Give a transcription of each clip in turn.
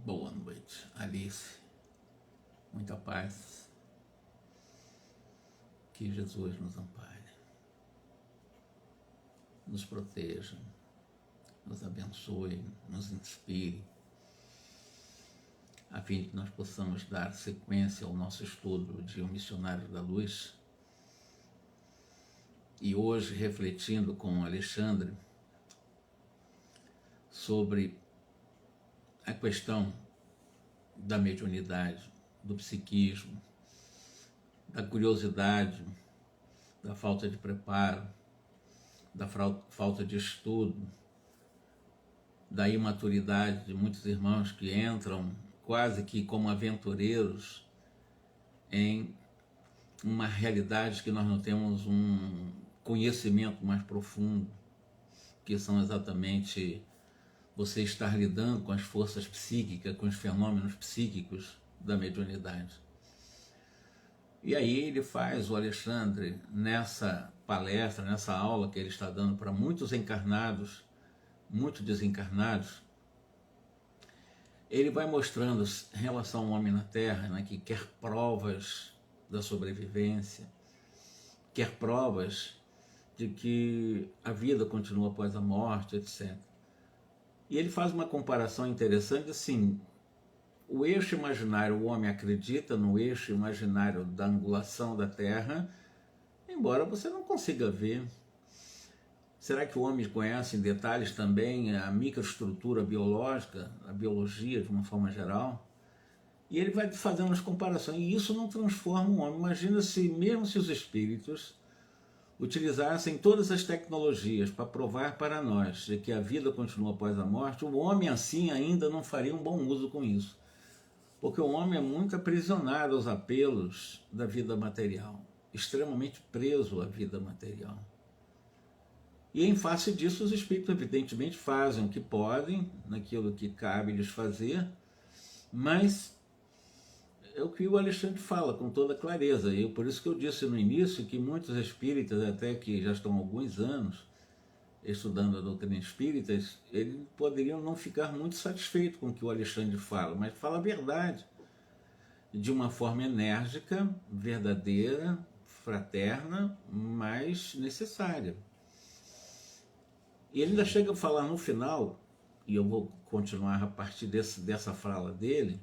Boa noite, Alice. Muita paz. Que Jesus nos ampare, nos proteja, nos abençoe, nos inspire, a fim de que nós possamos dar sequência ao nosso estudo de O Missionário da Luz. E hoje, refletindo com Alexandre sobre a questão da mediunidade, do psiquismo, da curiosidade, da falta de preparo, da falta de estudo, da imaturidade de muitos irmãos que entram quase que como aventureiros em uma realidade que nós não temos um conhecimento mais profundo, que são exatamente você estar lidando com as forças psíquicas, com os fenômenos psíquicos da mediunidade. E aí ele faz, o Alexandre, nessa palestra, nessa aula que ele está dando para muitos encarnados, muitos desencarnados, ele vai mostrando em relação ao homem na Terra, né, que quer provas da sobrevivência, quer provas de que a vida continua após a morte, etc. E ele faz uma comparação interessante, assim, o eixo imaginário, o homem acredita no eixo imaginário da angulação da Terra, embora você não consiga ver. Será que o homem conhece em detalhes também a microestrutura biológica, a biologia de uma forma geral? E ele vai fazendo as comparações, e isso não transforma o homem. Imagina se, mesmo se os espíritos utilizassem todas as tecnologias para provar para nós de que a vida continua após a morte, o homem assim ainda não faria um bom uso com isso. Porque o homem é muito aprisionado aos apelos da vida material, extremamente preso à vida material. E em face disso, os espíritos evidentemente fazem o que podem, naquilo que cabe lhes fazer, mas é o que o Alexandre fala com toda clareza. E por isso que eu disse no início que muitos espíritas, até que já estão há alguns anos estudando a doutrina espírita, eles poderiam não ficar muito satisfeitos com o que o Alexandre fala, mas fala a verdade, de uma forma enérgica, verdadeira, fraterna, mas necessária. E ele ainda chega a falar no final, e eu vou continuar a partir dessa fala dele,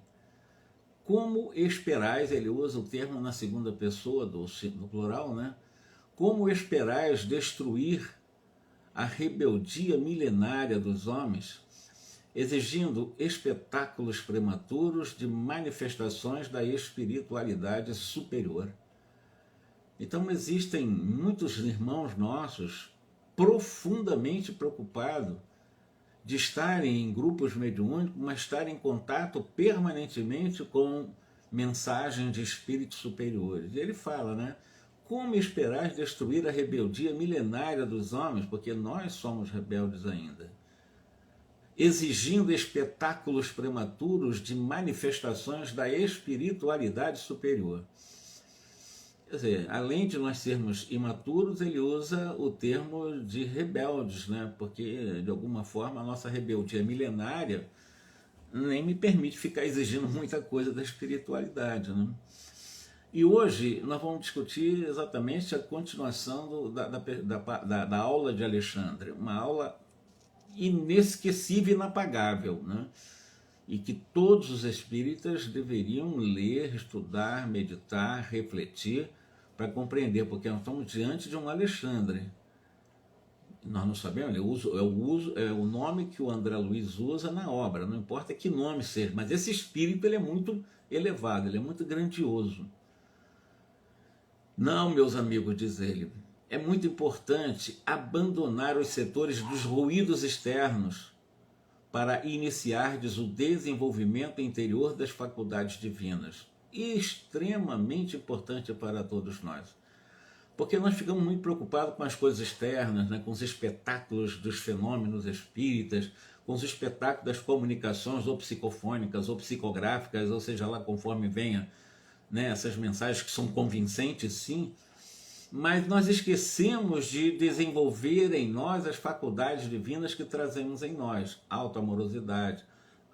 como esperais, ele usa o termo na segunda pessoa do plural, né? Como esperais destruir a rebeldia milenária dos homens, exigindo espetáculos prematuros de manifestações da espiritualidade superior. Então existem muitos irmãos nossos profundamente preocupados de estarem em grupos mediúnicos, mas estarem em contato permanentemente com mensagens de espíritos superiores. E ele fala, né? Como esperar destruir a rebeldia milenária dos homens, porque nós somos rebeldes ainda, exigindo espetáculos prematuros de manifestações da espiritualidade superior. Quer dizer, além de nós sermos imaturos, ele usa o termo de rebeldes, né? Porque, de alguma forma, a nossa rebeldia milenária nem me permite ficar exigindo muita coisa da espiritualidade, né? E hoje nós vamos discutir exatamente a continuação da aula de Alexandre, uma aula inesquecível e inapagável, né? E que todos os espíritas deveriam ler, estudar, meditar, refletir, para compreender, porque nós estamos diante de um Alexandre. Nós não sabemos, é o nome que o André Luiz usa na obra, não importa que nome seja, mas esse espírito ele é muito elevado, ele é muito grandioso. Não, meus amigos, diz ele, é muito importante abandonar os setores dos ruídos externos para iniciardes o desenvolvimento interior das faculdades divinas. Extremamente importante para todos nós. Porque nós ficamos muito preocupados com as coisas externas, né, com os espetáculos dos fenômenos espíritas, com os espetáculos das comunicações ou psicofônicas ou psicográficas, ou seja lá conforme venha, né, essas mensagens que são convincentes, sim, mas nós esquecemos de desenvolver em nós as faculdades divinas que trazemos em nós, autoamorosidade,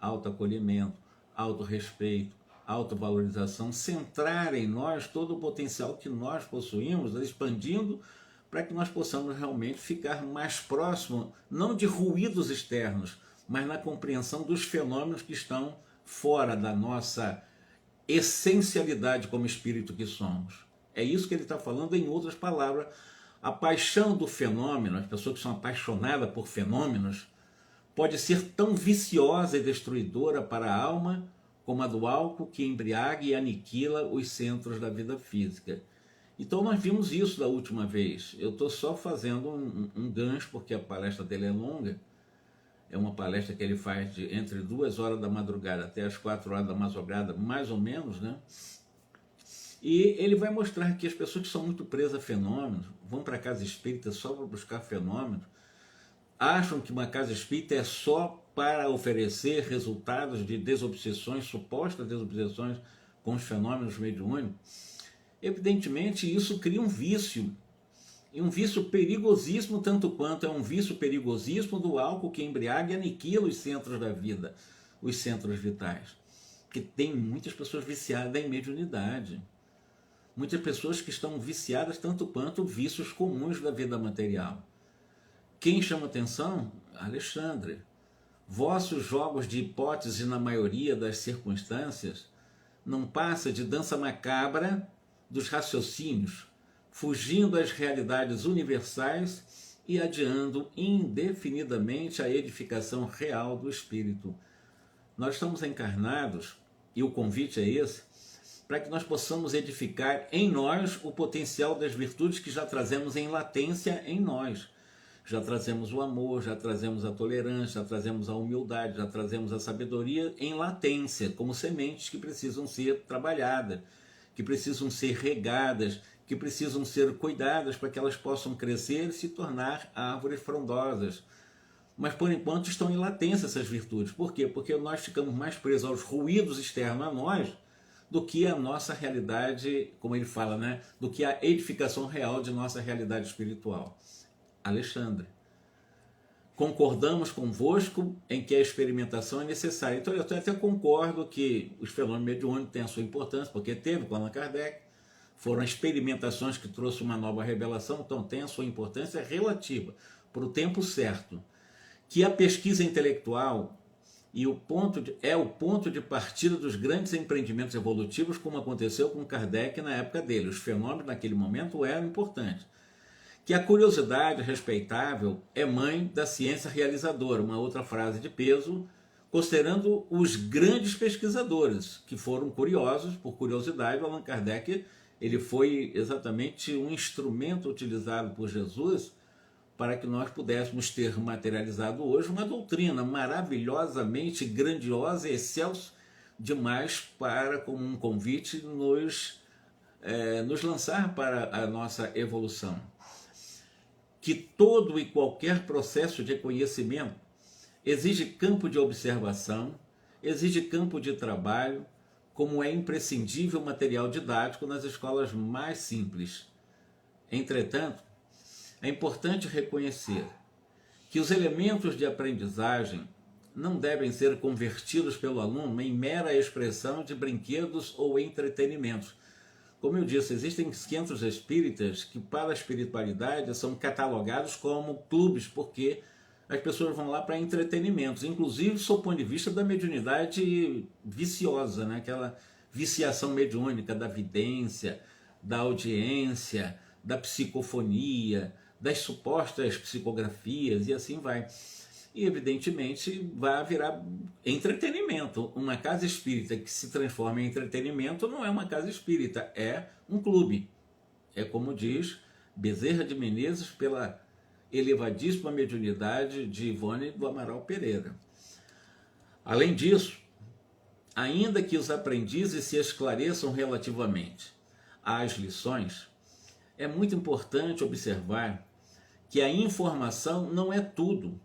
autoacolhimento, autorrespeito, autovalorização, centrar em nós todo o potencial que nós possuímos, expandindo para que nós possamos realmente ficar mais próximo, não de ruídos externos, mas na compreensão dos fenômenos que estão fora da nossa essencialidade como espírito que somos. É isso que ele está falando, em outras palavras. A paixão do fenômeno, as pessoas que são apaixonadas por fenômenos, pode ser tão viciosa e destruidora para a alma como a do álcool, que embriaga e aniquila os centros da vida física. Então nós vimos isso da última vez. Eu estou só fazendo um gancho, porque a palestra dele é longa. É uma palestra que ele faz entre 2 horas da madrugada até as 4 horas da madrugada, mais ou menos, né? E ele vai mostrar que as pessoas que são muito presas a fenômenos, vão para a casa espírita só para buscar fenômenos, acham que uma casa espírita é só para oferecer resultados de desobsessões, supostas desobsessões com os fenômenos mediúnicos. Evidentemente, isso cria um vício, e um vício perigosíssimo, tanto quanto é um vício perigosíssimo do álcool que embriaga e aniquila os centros da vida, os centros vitais. Porque tem muitas pessoas viciadas em mediunidade, muitas pessoas que estão viciadas tanto quanto vícios comuns da vida material. Quem chama atenção? Alexandre. Vossos jogos de hipótese na maioria das circunstâncias não passa de dança macabra dos raciocínios, fugindo às realidades universais e adiando indefinidamente a edificação real do espírito. Nós estamos encarnados, e o convite é esse, para que nós possamos edificar em nós o potencial das virtudes que já trazemos em latência em nós. Já trazemos o amor, já trazemos a tolerância, já trazemos a humildade, já trazemos a sabedoria em latência, como sementes que precisam ser trabalhadas, que precisam ser regadas, que precisam ser cuidadas para que elas possam crescer e se tornar árvores frondosas. Mas por enquanto estão em latência essas virtudes. Por quê? Porque nós ficamos mais presos aos ruídos externos a nós do que a nossa realidade, como ele fala, né? Do que a edificação real de nossa realidade espiritual. Alexandre, concordamos convosco em que a experimentação é necessária. Então eu até concordo que os fenômenos mediúnicos têm a sua importância, porque teve com Allan Kardec, foram experimentações que trouxe uma nova revelação, então tem a sua importância relativa, para o tempo certo. Que a pesquisa intelectual é o ponto de partida dos grandes empreendimentos evolutivos, como aconteceu com Kardec na época dele. Os fenômenos naquele momento eram importantes. Que a curiosidade respeitável é mãe da ciência realizadora, uma outra frase de peso, considerando os grandes pesquisadores que foram curiosos, por curiosidade. Allan Kardec, ele foi exatamente um instrumento utilizado por Jesus para que nós pudéssemos ter materializado hoje uma doutrina maravilhosamente grandiosa e excelsa demais para, como um convite, nos lançar para a nossa evolução. Que todo e qualquer processo de conhecimento exige campo de observação, exige campo de trabalho, como é imprescindível o material didático nas escolas mais simples. Entretanto, é importante reconhecer que os elementos de aprendizagem não devem ser convertidos pelo aluno em mera expressão de brinquedos ou entretenimentos. Como eu disse, existem centros espíritas que para a espiritualidade são catalogados como clubes, porque as pessoas vão lá para entretenimentos, inclusive sob o ponto de vista da mediunidade viciosa, né? Aquela viciação mediúnica da vidência, da audiência, da psicofonia, das supostas psicografias e assim vai. E evidentemente vai virar entretenimento. Uma casa espírita que se transforma em entretenimento não é uma casa espírita, é um clube. É como diz Bezerra de Menezes pela elevadíssima mediunidade de Ivone do Amaral Pereira. Além disso, ainda que os aprendizes se esclareçam relativamente às lições, é muito importante observar que a informação não é tudo,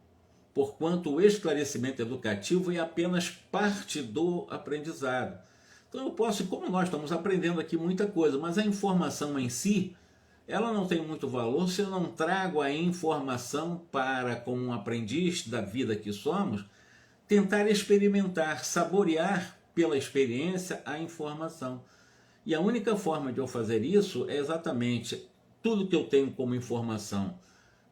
porquanto o esclarecimento educativo é apenas parte do aprendizado. Então eu posso, como nós estamos aprendendo aqui muita coisa, mas a informação em si, ela não tem muito valor se eu não trago a informação para, como um aprendiz da vida que somos, tentar experimentar, saborear pela experiência a informação. E a única forma de eu fazer isso é exatamente tudo que eu tenho como informação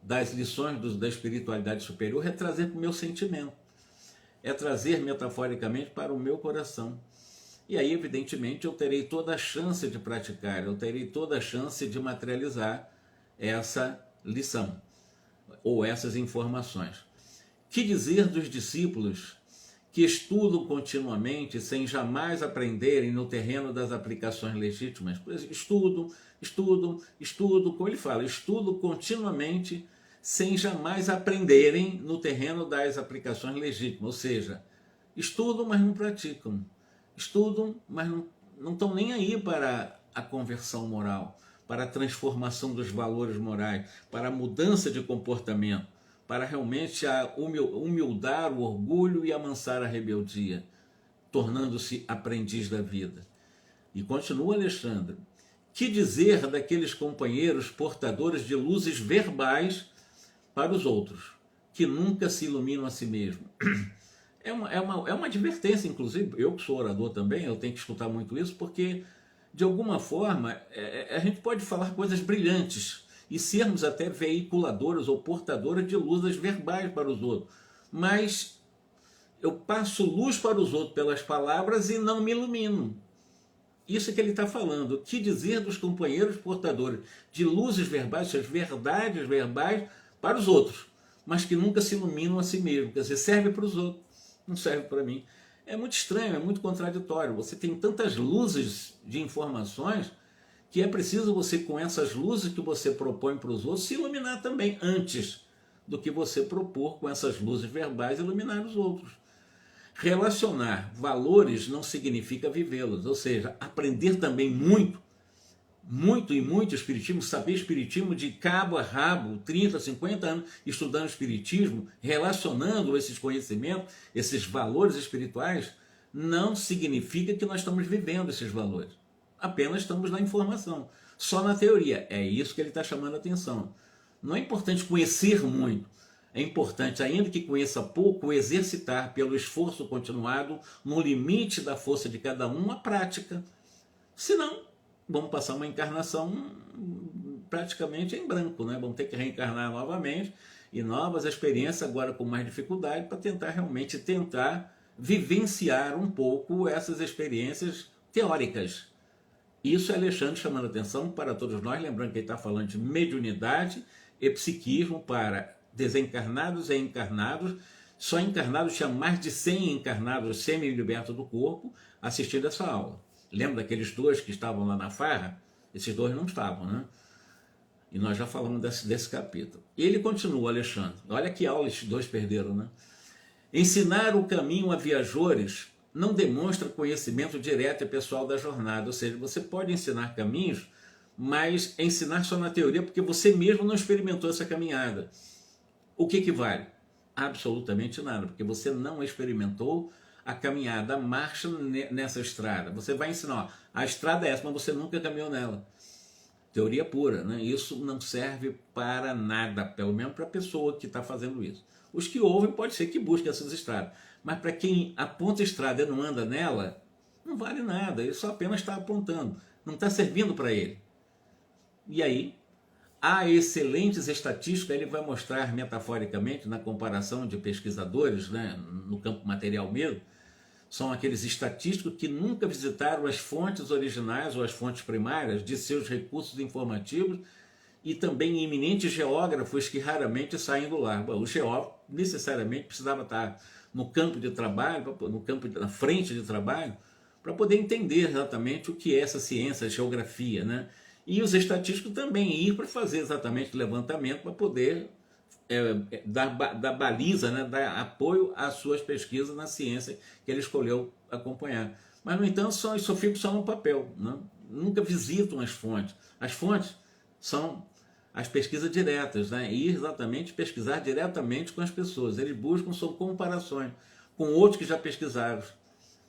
das lições da espiritualidade superior é trazer para o meu sentimento, é trazer metaforicamente para o meu coração. E aí, evidentemente, eu terei toda a chance de praticar, eu terei toda a chance de materializar essa lição ou essas informações. Que dizer dos discípulos que estudam continuamente sem jamais aprenderem no terreno das aplicações legítimas? Estudam, como ele fala, estudam continuamente sem jamais aprenderem no terreno das aplicações legítimas, ou seja, estudam, mas não praticam, estudam, mas não estão nem aí para a conversão moral, para a transformação dos valores morais, para a mudança de comportamento, para realmente humildar o orgulho e amansar a rebeldia, tornando-se aprendiz da vida. E continua Alexandre, que dizer daqueles companheiros portadores de luzes verbais para os outros, que nunca se iluminam a si mesmo? É uma advertência, inclusive, eu que sou orador também, eu tenho que escutar muito isso, porque, de alguma forma, a gente pode falar coisas brilhantes e sermos até veiculadores ou portadores de luzes verbais para os outros, mas eu passo luz para os outros pelas palavras e não me ilumino. Isso é que ele está falando. O que dizer dos companheiros portadores de luzes verbais, essas verdades verbais para os outros, mas que nunca se iluminam a si mesmo, quer dizer, serve para os outros, não serve para mim. É muito estranho, é muito contraditório. Você tem tantas luzes de informações que é preciso você, com essas luzes que você propõe para os outros, se iluminar também, antes do que você propor com essas luzes verbais iluminar os outros. Relacionar valores não significa vivê-los, ou seja, aprender também muito espiritismo, saber espiritismo de cabo a rabo, 30, 50 anos estudando espiritismo, relacionando esses conhecimentos, esses valores espirituais, não significa que nós estamos vivendo esses valores. Apenas estamos na informação, só na teoria. É isso que ele está chamando a atenção. Não é importante conhecer muito, é importante, ainda que conheça pouco, exercitar pelo esforço continuado, no limite da força de cada um, a prática. Senão, vamos passar uma encarnação praticamente em branco, né? Vamos ter que reencarnar novamente e novas experiências, agora com mais dificuldade, para tentar realmente vivenciar um pouco essas experiências teóricas. Isso é Alexandre chamando atenção para todos nós, lembrando que ele está falando de mediunidade e psiquismo para desencarnados e encarnados. Só encarnados, tinha mais de 100 encarnados semi-libertos do corpo assistindo essa aula. Lembra daqueles dois que estavam lá na farra? Esses dois não estavam, né? E nós já falamos desse capítulo. E ele continua, Alexandre. Olha que aula esses dois perderam, né? Ensinar o caminho a viajores não demonstra conhecimento direto e pessoal da jornada. Ou seja, você pode ensinar caminhos, mas ensinar só na teoria, porque você mesmo não experimentou essa caminhada. O que vale? Absolutamente nada, porque você não experimentou a caminhada, a marcha nessa estrada. Você vai ensinar, ó, a estrada é essa, mas você nunca caminhou nela. Teoria pura, né? Isso não serve para nada, pelo menos para a pessoa que está fazendo isso. Os que ouvem pode ser que busquem essas estradas, mas para quem aponta a estrada e não anda nela, não vale nada, ele só apenas está apontando, não está servindo para ele. E aí, há excelentes estatísticas, ele vai mostrar metaforicamente, na comparação de pesquisadores, né, no campo material mesmo, são aqueles estatísticos que nunca visitaram as fontes originais ou as fontes primárias de seus recursos informativos e também eminentes geógrafos que raramente saem do lar. O geógrafo necessariamente precisava estar no campo de trabalho, na frente de trabalho, para poder entender exatamente o que é essa ciência, a geografia, né? E os estatísticos também ir para fazer exatamente o levantamento para poder dar baliza, né, dar apoio às suas pesquisas na ciência que ele escolheu acompanhar. Mas, no entanto, só fica só no papel, né? Nunca visitam as fontes. As fontes são as pesquisas diretas, né? E exatamente pesquisar diretamente com as pessoas. Eles buscam são comparações com outros que já pesquisaram.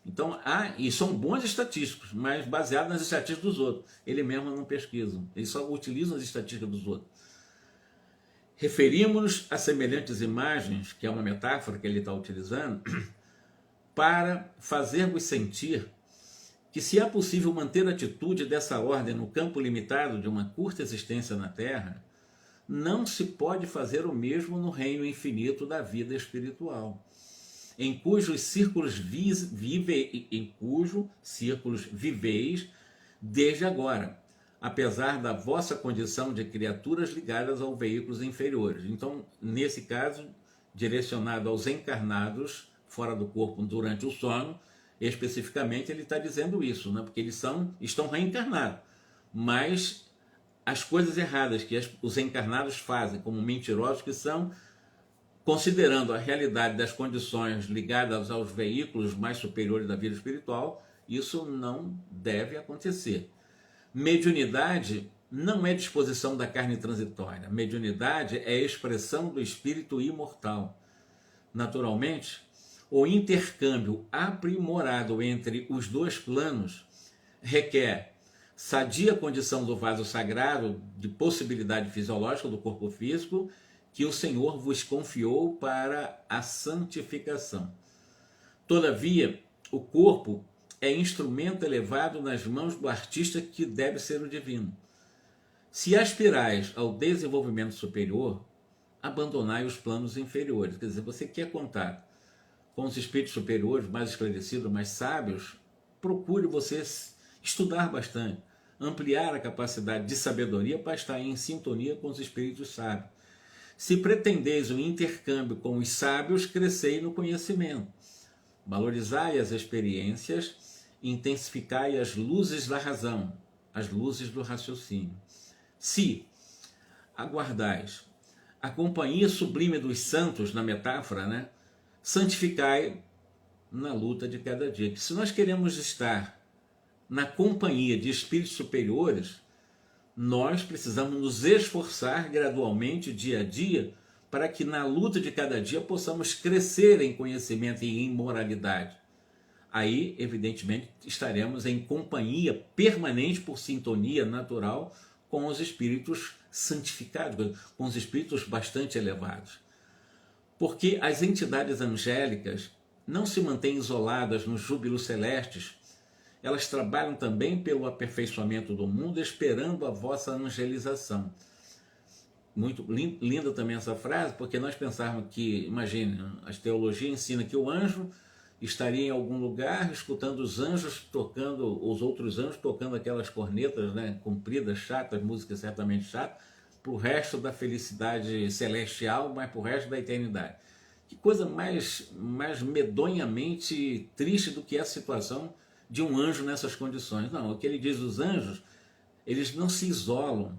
Então, e são bons estatísticos, mas baseados nas estatísticas dos outros. Ele mesmo não pesquisa, eles só utilizam as estatísticas dos outros. Referimos-nos a semelhantes imagens, que é uma metáfora que ele está utilizando, para fazer-vos sentir que, se é possível manter a atitude dessa ordem no campo limitado de uma curta existência na Terra, não se pode fazer o mesmo no reino infinito da vida espiritual, em cujos círculos viveis desde agora, apesar da vossa condição de criaturas ligadas aos veículos inferiores. Então, nesse caso, direcionado aos encarnados fora do corpo durante o sono, especificamente ele está dizendo isso, né? Porque eles estão reencarnados, mas as coisas erradas que os encarnados fazem, como mentirosos que são, considerando a realidade das condições ligadas aos veículos mais superiores da vida espiritual, isso não deve acontecer. Mediunidade não é disposição da carne transitória. Mediunidade é a expressão do espírito imortal. Naturalmente, o intercâmbio aprimorado entre os dois planos requer sadia condição do vaso sagrado de possibilidade fisiológica do corpo físico que o Senhor vos confiou para a santificação. Todavia, o corpo é instrumento elevado nas mãos do artista que deve ser o divino. Se aspirais ao desenvolvimento superior, abandonai os planos inferiores. Quer dizer, você quer contato com os espíritos superiores, mais esclarecidos, mais sábios, procure você estudar bastante, ampliar a capacidade de sabedoria para estar em sintonia com os espíritos sábios. Se pretendeis o intercâmbio com os sábios, crescei no conhecimento. Valorizai as experiências, intensificai as luzes da razão, as luzes do raciocínio. Se aguardais a companhia sublime dos santos, na metáfora, né? Santificai na luta de cada dia. Que se nós queremos estar na companhia de espíritos superiores, nós precisamos nos esforçar gradualmente, dia a dia, para que na luta de cada dia possamos crescer em conhecimento e em moralidade. Aí, evidentemente, estaremos em companhia permanente por sintonia natural com os espíritos santificados, com os espíritos bastante elevados. Porque as entidades angélicas não se mantêm isoladas nos júbilos celestes, elas trabalham também pelo aperfeiçoamento do mundo, esperando a vossa angelização. Muito linda também essa frase, porque nós pensarmos que, imagine, a teologia ensina que o anjo estaria em algum lugar escutando os anjos tocando, os outros anjos tocando aquelas cornetas, né, compridas, chatas, música certamente chata, para o resto da felicidade celestial, mas para o resto da eternidade. Que coisa mais medonhamente triste do que a situação de um anjo nessas condições. Não, o que ele diz dos anjos, eles não se isolam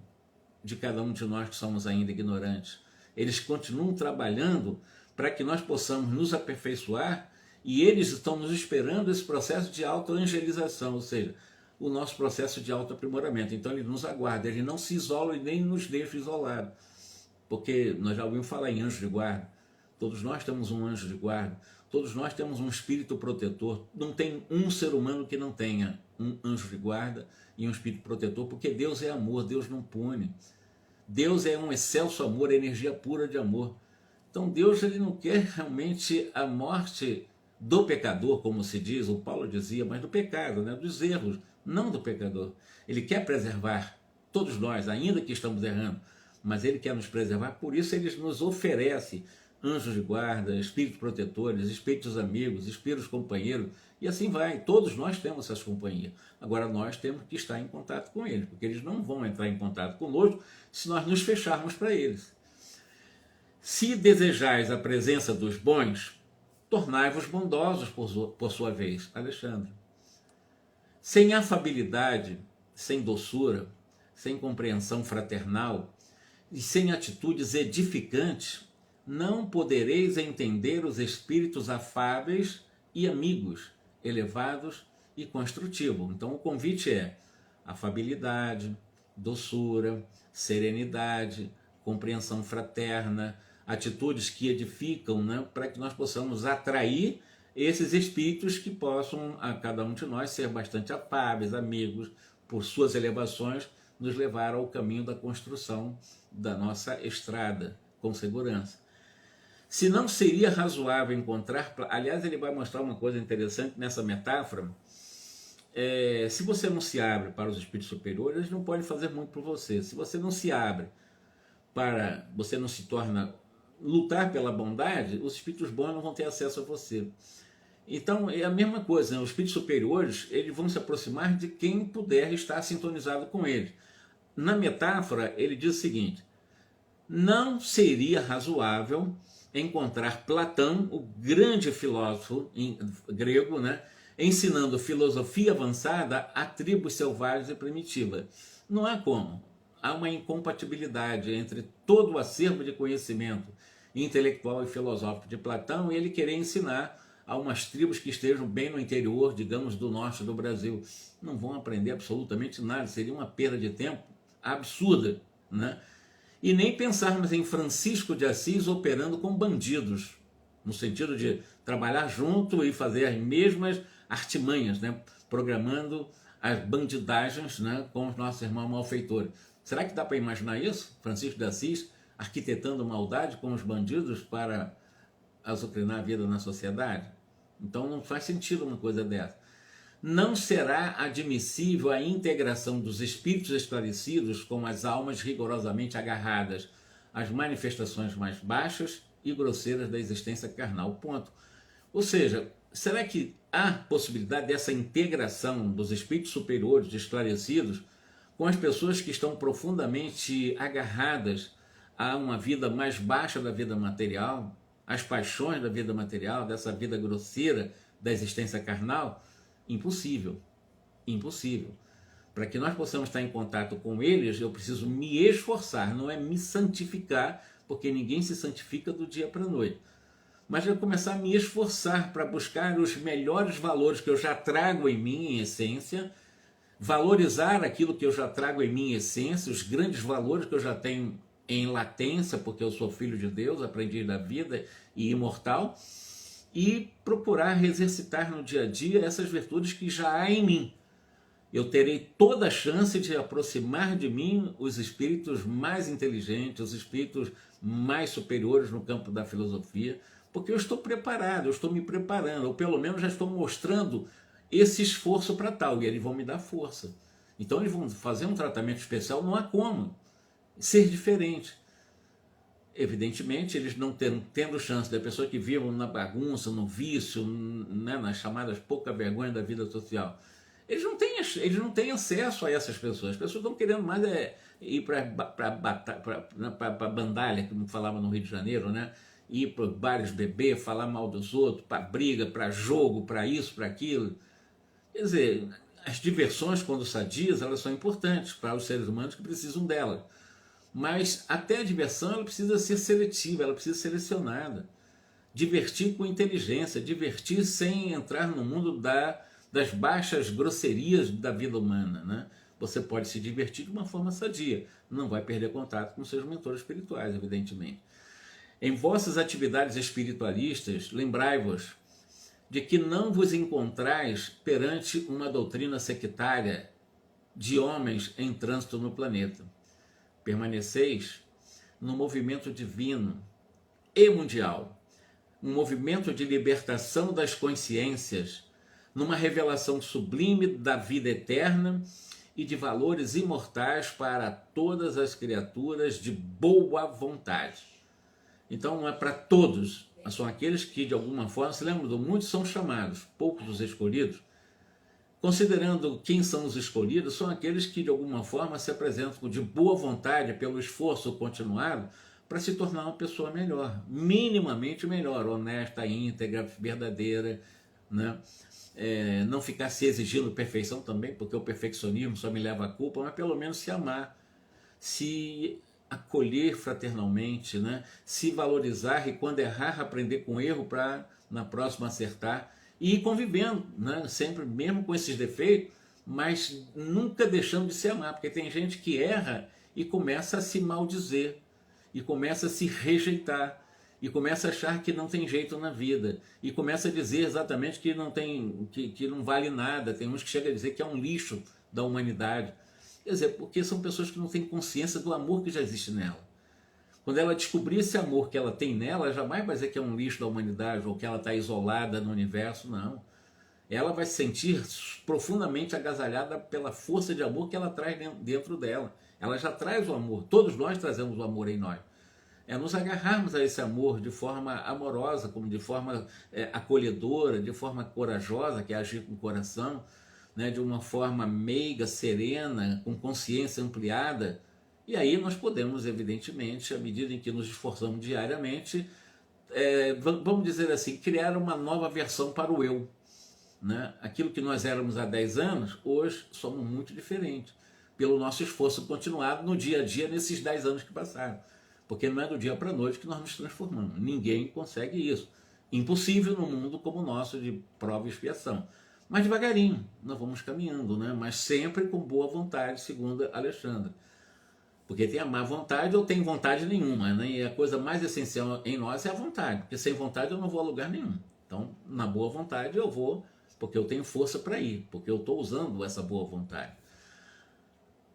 de cada um de nós que somos ainda ignorantes. Eles continuam trabalhando para que nós possamos nos aperfeiçoar, e eles estão nos esperando esse processo de auto-angelização, ou seja, o nosso processo de auto-aprimoramento. Então ele nos aguarda, ele não se isola e nem nos deixa isolados, porque nós já ouvimos falar em anjo de guarda. Todos nós temos um anjo de guarda, todos nós temos um espírito protetor. Não tem um ser humano que não tenha um anjo de guarda e um espírito protetor, porque Deus é amor, Deus não pune. Deus é um excelso amor, energia pura de amor. Então Deus, ele não quer realmente a morte do pecador, como se diz, o Paulo dizia, mas do pecado, né? Dos erros, não do pecador. Ele quer preservar todos nós, ainda que estamos errando, mas ele quer nos preservar, por isso ele nos oferece anjos de guarda, espíritos protetores, espíritos amigos, espíritos companheiros, e assim vai. Todos nós temos essas companhias. Agora nós temos que estar em contato com eles, porque eles não vão entrar em contato conosco se nós nos fecharmos para eles. Se desejais a presença dos bons, tornai-vos bondosos por sua vez. Alexandre. Sem afabilidade, sem doçura, sem compreensão fraternal e sem atitudes edificantes, não podereis entender os espíritos afáveis e amigos, elevados e construtivos. Então o convite é afabilidade, doçura, serenidade, compreensão fraterna, atitudes que edificam, né, para que nós possamos atrair esses espíritos que possam, a cada um de nós, ser bastante afáveis, amigos, por suas elevações, nos levar ao caminho da construção da nossa estrada, com segurança. Se não seria razoável encontrar... Aliás, ele vai mostrar uma coisa interessante nessa metáfora. Se você não se abre para os espíritos superiores, eles não podem fazer muito por você. Se você não se abre para... Você não se torna... lutar pela bondade, os espíritos bons não vão ter acesso a você. Então, é a mesma coisa, né? Os espíritos superiores, eles vão se aproximar de quem puder estar sintonizado com eles. Na metáfora, ele diz o seguinte: não seria razoável encontrar Platão, o grande filósofo grego, né, ensinando filosofia avançada a tribos selvagens e primitivas. Não há como. Há uma incompatibilidade entre todo o acervo de conhecimento intelectual e filosófico de Platão e ele querer ensinar a umas tribos que estejam bem no interior, digamos, do norte do Brasil. Não vão aprender absolutamente nada, seria uma perda de tempo absurda, né? E nem pensarmos em Francisco de Assis operando com bandidos, no sentido de trabalhar junto e fazer as mesmas artimanhas, né? Programando as bandidagens, né? Com os nossos irmãos malfeitores. Será que dá para imaginar isso? Francisco de Assis arquitetando maldade com os bandidos para azucrinar a vida na sociedade? Então não faz sentido uma coisa dessa. Não será admissível a integração dos espíritos esclarecidos com as almas rigorosamente agarradas às manifestações mais baixas e grosseiras da existência carnal. Ponto. Ou seja, será que há possibilidade dessa integração dos espíritos superiores esclarecidos com as pessoas que estão profundamente agarradas a uma vida mais baixa da vida material, às paixões da vida material, dessa vida grosseira da existência carnal? Impossível, impossível. Para que nós possamos estar em contato com eles, eu preciso me esforçar, não é me santificar, porque ninguém se santifica do dia para a noite. Mas eu começar a me esforçar para buscar os melhores valores que eu já trago em mim, em essência, valorizar aquilo que eu já trago em mim, em essência, os grandes valores que eu já tenho em latência, porque eu sou filho de Deus, aprendi da vida e imortal, e procurar exercitar no dia a dia essas virtudes que já há em mim. Eu terei toda a chance de aproximar de mim os espíritos mais inteligentes, os espíritos mais superiores no campo da filosofia, porque eu estou preparado, eu estou me preparando, ou pelo menos já estou mostrando esse esforço para tal, e eles vão me dar força. Então eles vão fazer um tratamento especial, não há como ser diferente. Evidentemente, eles não tendo chance da pessoa que vive na bagunça, no vício, né, nas chamadas pouca vergonha da vida social. Eles não têm acesso a essas pessoas. As pessoas estão querendo mais ir para bandalha, como falava no Rio de Janeiro, né? Ir para bares beber, falar mal dos outros, para briga, para jogo, para isso, para aquilo. Quer dizer, as diversões, quando sadias, elas são importantes para os seres humanos que precisam delas. Mas até a diversão ela precisa ser seletiva, ela precisa ser selecionada. Divertir com inteligência, divertir sem entrar no mundo das baixas grosserias da vida humana, né? Você pode se divertir de uma forma sadia, não vai perder contato com seus mentores espirituais, evidentemente. Em vossas atividades espiritualistas, lembrai-vos de que não vos encontrais perante uma doutrina sectária de homens em trânsito no planeta. Permaneceis no movimento divino e mundial, um movimento de libertação das consciências, numa revelação sublime da vida eterna e de valores imortais para todas as criaturas de boa vontade. Então não é para todos, são aqueles que de alguma forma, se lembram, muitos são chamados, poucos os escolhidos. Considerando quem são os escolhidos, são aqueles que de alguma forma se apresentam de boa vontade pelo esforço continuado para se tornar uma pessoa melhor, minimamente melhor, honesta, íntegra, verdadeira, né? Não ficar se exigindo perfeição também, porque o perfeccionismo só me leva à culpa, mas pelo menos se amar, se acolher fraternalmente, né? Se valorizar e quando errar aprender com o erro para na próxima acertar. E ir convivendo, né? Sempre, mesmo com esses defeitos, mas nunca deixando de se amar, porque tem gente que erra e começa a se maldizer, e começa a se rejeitar, e começa a achar que não tem jeito na vida, e começa a dizer exatamente que não tem, que não vale nada. Tem uns que chegam a dizer que é um lixo da humanidade. Quer dizer, porque são pessoas que não têm consciência do amor que já existe nela. Quando ela descobrir esse amor que ela tem nela, ela jamais vai dizer que é um lixo da humanidade ou que ela está isolada no universo, não. Ela vai se sentir profundamente agasalhada pela força de amor que ela traz dentro dela. Ela já traz o amor, todos nós trazemos o amor em nós. É nos agarrarmos a esse amor de forma amorosa, como de forma acolhedora, de forma corajosa, que é agir com o coração, né, de uma forma meiga, serena, com consciência ampliada. E aí nós podemos, evidentemente, à medida em que nos esforçamos diariamente, vamos dizer assim, criar uma nova versão para o eu. Né? Aquilo que nós éramos há 10 anos, hoje somos muito diferentes, pelo nosso esforço continuado no dia a dia nesses 10 anos que passaram. Porque não é do dia para a noite que nós nos transformamos. Ninguém consegue isso. Impossível num mundo como o nosso, de prova e expiação. Mas devagarinho, nós vamos caminhando, né? Mas sempre com boa vontade, segundo Alexandre. Porque tem a má vontade ou tem vontade nenhuma, né? E a coisa mais essencial em nós é a vontade. Porque sem vontade eu não vou a lugar nenhum. Então, na boa vontade eu vou, porque eu tenho força para ir, porque eu estou usando essa boa vontade.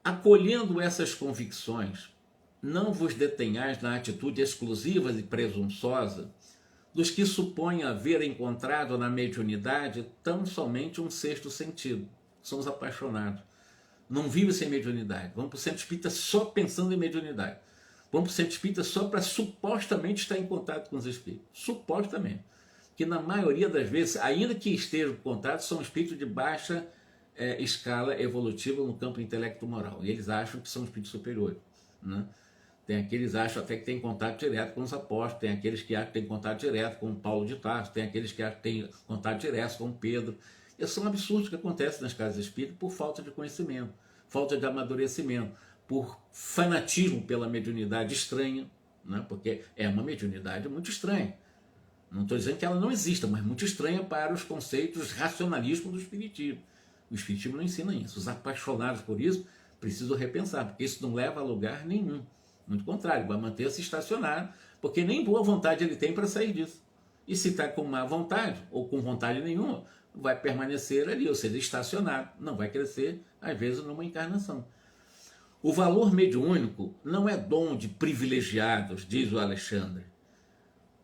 Acolhendo essas convicções, não vos detenhais na atitude exclusiva e presunçosa dos que supõem haver encontrado na mediunidade tão somente um sexto sentido. São os apaixonados. Não vivem sem mediunidade. Vão para o centro espírita só pensando em mediunidade. Vão para o centro espírita só para supostamente estar em contato com os espíritos. Supostamente. Que na maioria das vezes, ainda que estejam em contato, são espíritos de baixa escala evolutiva no campo intelecto-moral. E eles acham que são espíritos superiores. Né? Tem aqueles que acham até que tem contato direto com os apóstolos, tem aqueles que acham que tem contato direto com Paulo de Tarso, tem aqueles que acham que tem contato direto com Pedro. Esses são absurdos que acontecem nas casas espíritas por falta de conhecimento, falta de amadurecimento, por fanatismo pela mediunidade estranha, né? Porque é uma mediunidade muito estranha. Não estou dizendo que ela não exista, mas muito estranha para os conceitos racionalistas do espiritismo. O espiritismo não ensina isso. Os apaixonados por isso precisam repensar, porque isso não leva a lugar nenhum. Muito contrário, vai manter-se estacionado, porque nem boa vontade ele tem para sair disso. E se está com má vontade, ou com vontade nenhuma, vai permanecer ali, ou seja, estacionado. Não vai crescer, às vezes, numa encarnação. O valor mediúnico não é dom de privilegiados, diz o Alexandre.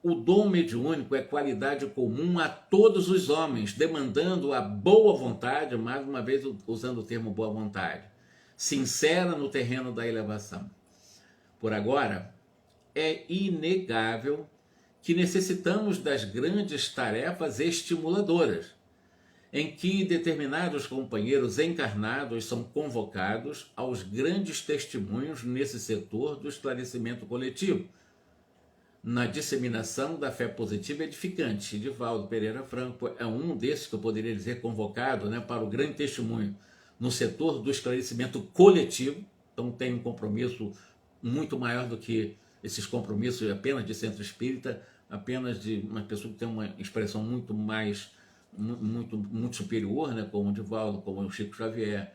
O dom mediúnico é qualidade comum a todos os homens, demandando a boa vontade, mais uma vez usando o termo boa vontade, sincera no terreno da elevação. Por agora, é inegável que necessitamos das grandes tarefas estimuladoras, em que determinados companheiros encarnados são convocados aos grandes testemunhos nesse setor do esclarecimento coletivo, na disseminação da fé positiva edificante. Divaldo Pereira Franco é um desses que eu poderia dizer convocado, né, para o grande testemunho no setor do esclarecimento coletivo. Então tem um compromisso muito maior do que esses compromissos apenas de centro espírita, apenas de uma pessoa que tem uma expressão muito mais, muito superior, né, como o Divaldo, como o Chico Xavier,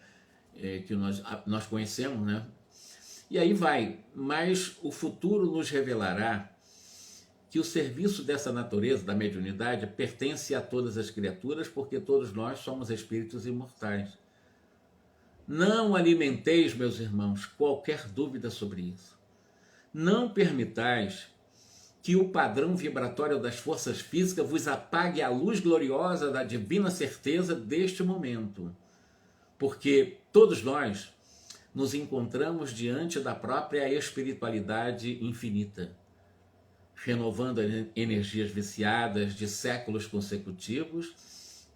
que nós conhecemos, né? E aí vai, mas o futuro nos revelará que o serviço dessa natureza, da mediunidade, pertence a todas as criaturas, porque todos nós somos espíritos imortais. Não alimenteis, meus irmãos, qualquer dúvida sobre isso. Não permitais que o padrão vibratório das forças físicas vos apague a luz gloriosa da divina certeza deste momento, porque todos nós nos encontramos diante da própria espiritualidade infinita, renovando energias viciadas de séculos consecutivos,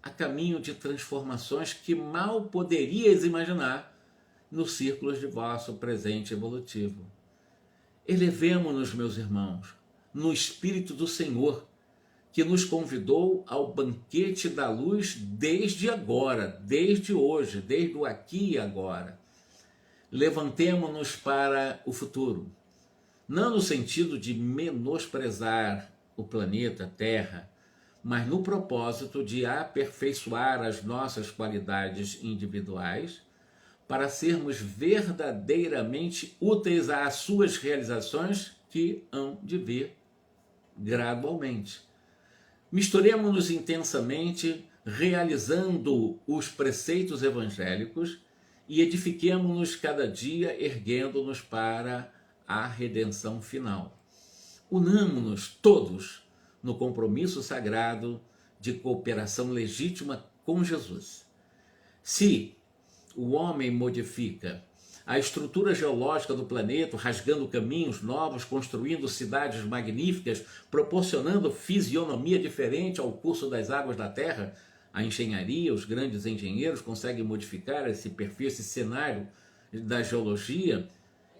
a caminho de transformações que mal poderíeis imaginar nos círculos de vosso presente evolutivo. Elevemo-nos, meus irmãos, no Espírito do Senhor, que nos convidou ao banquete da luz desde agora, desde hoje, desde o aqui e agora. Levantemo-nos para o futuro, não no sentido de menosprezar o planeta Terra, mas no propósito de aperfeiçoar as nossas qualidades individuais para sermos verdadeiramente úteis às suas realizações que hão de vir gradualmente. Misturemos-nos intensamente, realizando os preceitos evangélicos e edifiquemo-nos cada dia, erguendo-nos para à redenção final. Unamos-nos todos no compromisso sagrado de cooperação legítima com Jesus. Se o homem modifica a estrutura geológica do planeta, rasgando caminhos novos, construindo cidades magníficas, proporcionando fisionomia diferente ao curso das águas da Terra, a engenharia, os grandes engenheiros conseguem modificar esse perfil, esse cenário da geologia.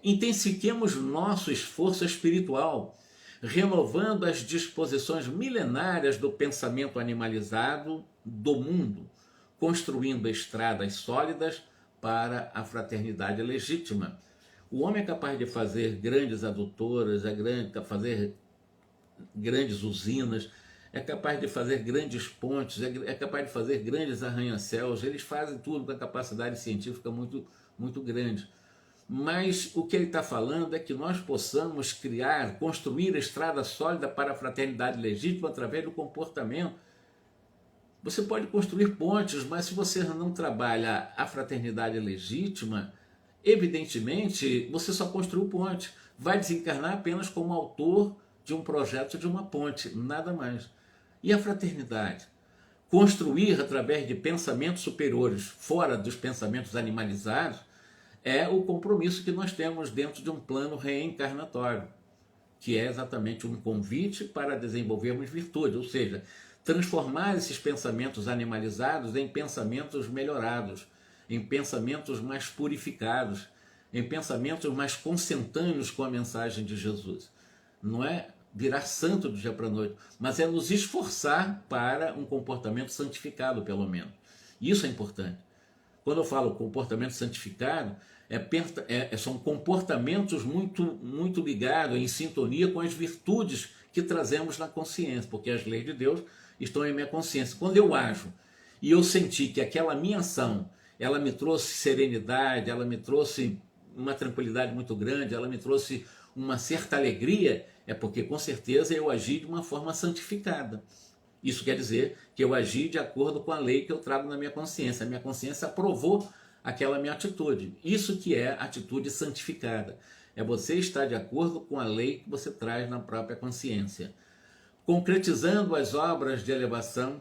Intensifiquemos nosso esforço espiritual, renovando as disposições milenárias do pensamento animalizado do mundo, construindo estradas sólidas para a fraternidade legítima. O homem é capaz de fazer grandes adutoras, fazer grandes usinas, é capaz de fazer grandes pontes, é capaz de fazer grandes arranha-céus. Eles fazem tudo com a capacidade científica muito, muito grande. Mas o que ele está falando é que nós possamos construir estrada sólida para a fraternidade legítima através do comportamento. Você pode construir pontes, mas se você não trabalha a fraternidade legítima, evidentemente você só construiu ponte. Vai desencarnar apenas como autor de um projeto de uma ponte, nada mais. E a fraternidade? Construir através de pensamentos superiores, fora dos pensamentos animalizados, é o compromisso que nós temos dentro de um plano reencarnatório, que é exatamente um convite para desenvolvermos virtude, ou seja, transformar esses pensamentos animalizados em pensamentos melhorados, em pensamentos mais purificados, em pensamentos mais consentâneos com a mensagem de Jesus. Não é virar santo do dia para a noite, mas é nos esforçar para um comportamento santificado, pelo menos. Isso é importante. Quando eu falo comportamento santificado, são comportamentos muito ligados, em sintonia com as virtudes que trazemos na consciência, porque as leis de Deus estão em minha consciência. Quando eu ajo e eu senti que aquela minha ação, ela me trouxe serenidade, ela me trouxe uma tranquilidade muito grande, ela me trouxe uma certa alegria, é porque com certeza eu agi de uma forma santificada. Isso quer dizer que eu agi de acordo com a lei que eu trago na minha consciência. A minha consciência aprovou aquela minha atitude. Isso que é atitude santificada. É você estar de acordo com a lei que você traz na própria consciência. Concretizando as obras de elevação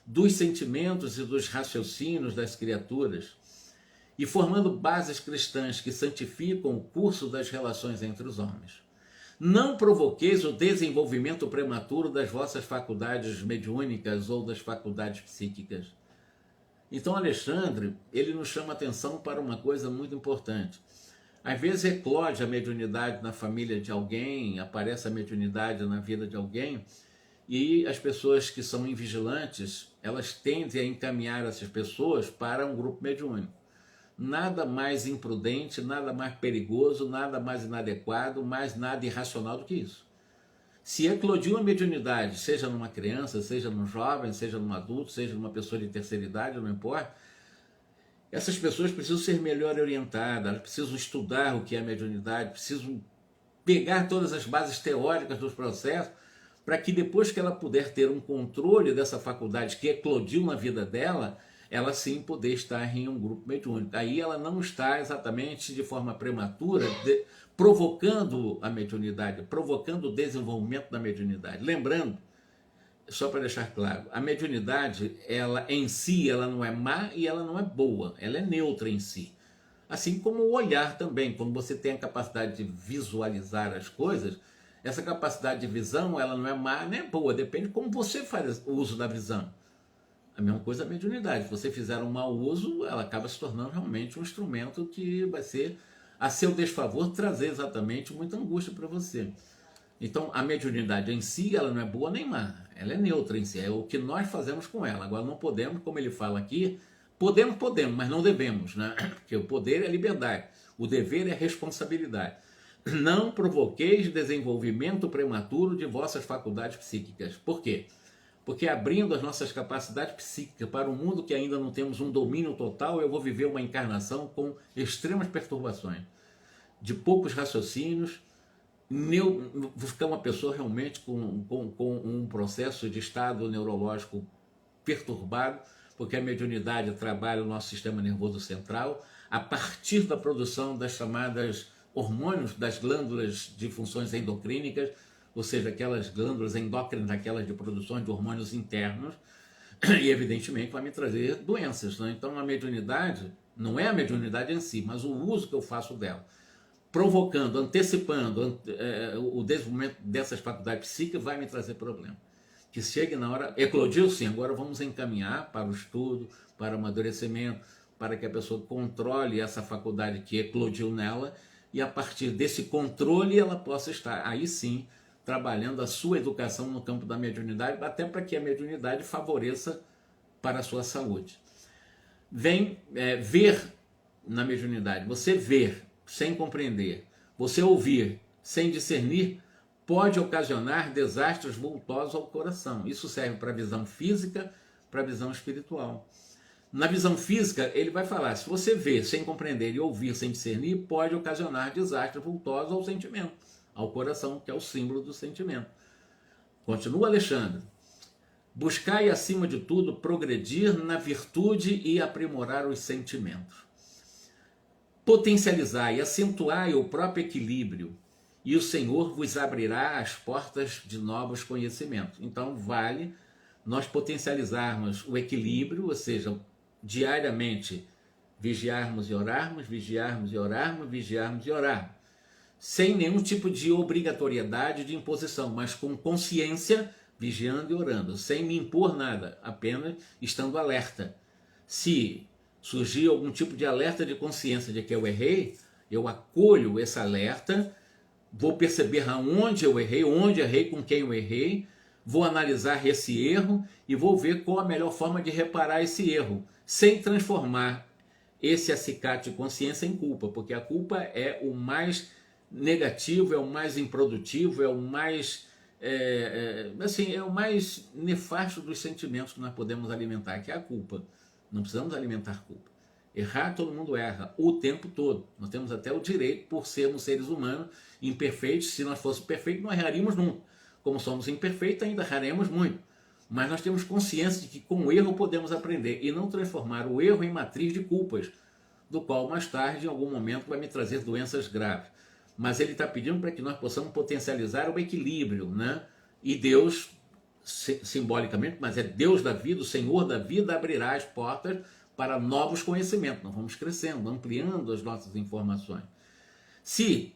dos sentimentos e dos raciocínios das criaturas e formando bases cristãs que santificam o curso das relações entre os homens. Não provoqueis o desenvolvimento prematuro das vossas faculdades mediúnicas ou das faculdades psíquicas. Então, Alexandre, ele nos chama atenção para uma coisa muito importante. Às vezes eclode a mediunidade na família de alguém, aparece a mediunidade na vida de alguém, e as pessoas que são invigilantes, elas tendem a encaminhar essas pessoas para um grupo mediúnico. Nada mais imprudente, nada mais perigoso, nada mais inadequado, mais nada irracional do que isso. Se eclodiu a mediunidade, seja numa criança, seja num jovem, seja num adulto, seja numa pessoa de terceira idade, não importa, essas pessoas precisam ser melhor orientadas, elas precisam estudar o que é a mediunidade, precisam pegar todas as bases teóricas dos processos, para que depois que ela puder ter um controle dessa faculdade que eclodiu na vida dela, ela sim poder estar em um grupo mediúnico. Aí ela não está exatamente de forma prematura provocando a mediunidade, provocando o desenvolvimento da mediunidade. Lembrando, só para deixar claro, a mediunidade, ela em si, ela não é má e ela não é boa, ela é neutra em si. Assim como o olhar também, quando você tem a capacidade de visualizar as coisas, essa capacidade de visão, ela não é má nem é boa, depende de como você faz o uso da visão. A mesma coisa a mediunidade. Se você fizer um mau uso, ela acaba se tornando realmente um instrumento que vai ser, a seu desfavor, trazer exatamente muita angústia para você. Então, a mediunidade em si, ela não é boa nem má. Ela é neutra em si. É o que nós fazemos com ela. Agora, não podemos, como ele fala aqui, podemos, mas não devemos, né? Porque o poder é liberdade. O dever é responsabilidade. Não provoqueis desenvolvimento prematuro de vossas faculdades psíquicas. Por quê? Porque abrindo as nossas capacidades psíquicas para um mundo que ainda não temos um domínio total, eu vou viver uma encarnação com extremas perturbações, de poucos raciocínios, vou ficar uma pessoa realmente com um processo de estado neurológico perturbado, porque a mediunidade trabalha o nosso sistema nervoso central a partir da produção das chamadas hormônios das glândulas de funções endocrínicas, ou seja, aquelas glândulas endócrinas, aquelas de produção de hormônios internos, e evidentemente vai me trazer doenças, né? Então a mediunidade não é a mediunidade em si, mas o uso que eu faço dela, provocando, antecipando o desenvolvimento dessas faculdades psíquicas, vai me trazer problema. Que chegue na hora, eclodiu sim, agora vamos encaminhar para o estudo, para o amadurecimento, para que a pessoa controle essa faculdade que eclodiu nela, e a partir desse controle ela possa estar, aí sim, trabalhando a sua educação no campo da mediunidade, até para que a mediunidade favoreça para a sua saúde. Vem ver na mediunidade, você ver sem compreender, você ouvir sem discernir, pode ocasionar desastres vultosos ao coração. Isso serve para a visão física, para a visão espiritual. Na visão física, ele vai falar, se você ver sem compreender e ouvir sem discernir, pode ocasionar desastres vultosos ao sentimento, ao coração, que é o símbolo do sentimento. Continua Alexandre. Buscai, acima de tudo, progredir na virtude e aprimorar os sentimentos. Potencializai e acentuai o próprio equilíbrio, e o Senhor vos abrirá as portas de novos conhecimentos. Então, vale nós potencializarmos o equilíbrio, ou seja, diariamente vigiarmos e orarmos, vigiarmos e orarmos, vigiarmos e orarmos, sem nenhum tipo de obrigatoriedade de imposição, mas com consciência, vigiando e orando, sem me impor nada, apenas estando alerta. Se surgir algum tipo de alerta de consciência de que eu errei, eu acolho esse alerta, vou perceber aonde eu errei, onde errei, com quem eu errei, vou analisar esse erro e vou ver qual a melhor forma de reparar esse erro, sem transformar esse acicate de consciência em culpa, porque a culpa é o mais negativo, é o mais improdutivo, é o mais é o mais nefasto dos sentimentos que nós podemos alimentar, que é a culpa. Não precisamos alimentar culpa. Errar, todo mundo erra, o tempo todo. Nós temos até o direito, por sermos seres humanos imperfeitos. Se nós fôssemos perfeitos, não erraríamos nunca. Como somos imperfeitos, ainda erraremos muito. Mas nós temos consciência de que com o erro podemos aprender e não transformar o erro em matriz de culpas, do qual mais tarde, em algum momento, vai me trazer doenças graves. Mas ele está pedindo para que nós possamos potencializar o equilíbrio, né? E Deus, simbolicamente, mas é Deus da vida, o Senhor da vida, abrirá as portas para novos conhecimentos. Nós vamos crescendo, ampliando as nossas informações. Se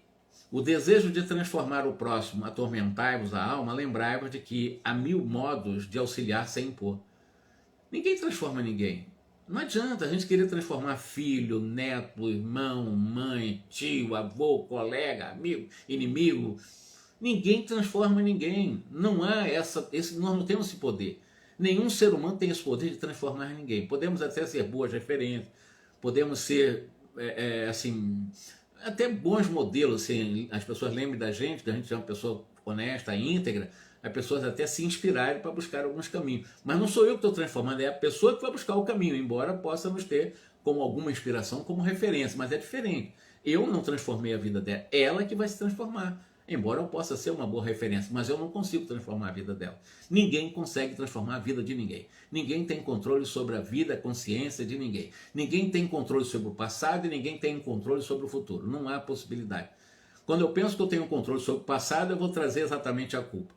o desejo de transformar o próximo atormentai-vos a alma, lembrai-vos de que há 1000 modos de auxiliar sem impor. Ninguém transforma ninguém. Não adianta a gente querer transformar filho, neto, irmão, mãe, tio, avô, colega, amigo, inimigo. Ninguém transforma ninguém. Não há nós não temos esse poder. Nenhum ser humano tem esse poder de transformar ninguém. Podemos até ser boas referências, podemos ser assim, até bons modelos, assim, as pessoas lembrem da gente, que a gente é uma pessoa honesta, íntegra, as pessoas até se inspirarem para buscar alguns caminhos. Mas não sou eu que estou transformando, é a pessoa que vai buscar o caminho, embora possa nos ter como alguma inspiração, como referência, mas é diferente. Eu não transformei a vida dela, ela que vai se transformar. Embora eu possa ser uma boa referência, mas eu não consigo transformar a vida dela. Ninguém consegue transformar a vida de ninguém. Ninguém tem controle sobre a vida, a consciência de ninguém. Ninguém tem controle sobre o passado e ninguém tem controle sobre o futuro. Não há possibilidade. Quando eu penso que eu tenho controle sobre o passado, eu vou trazer exatamente a culpa.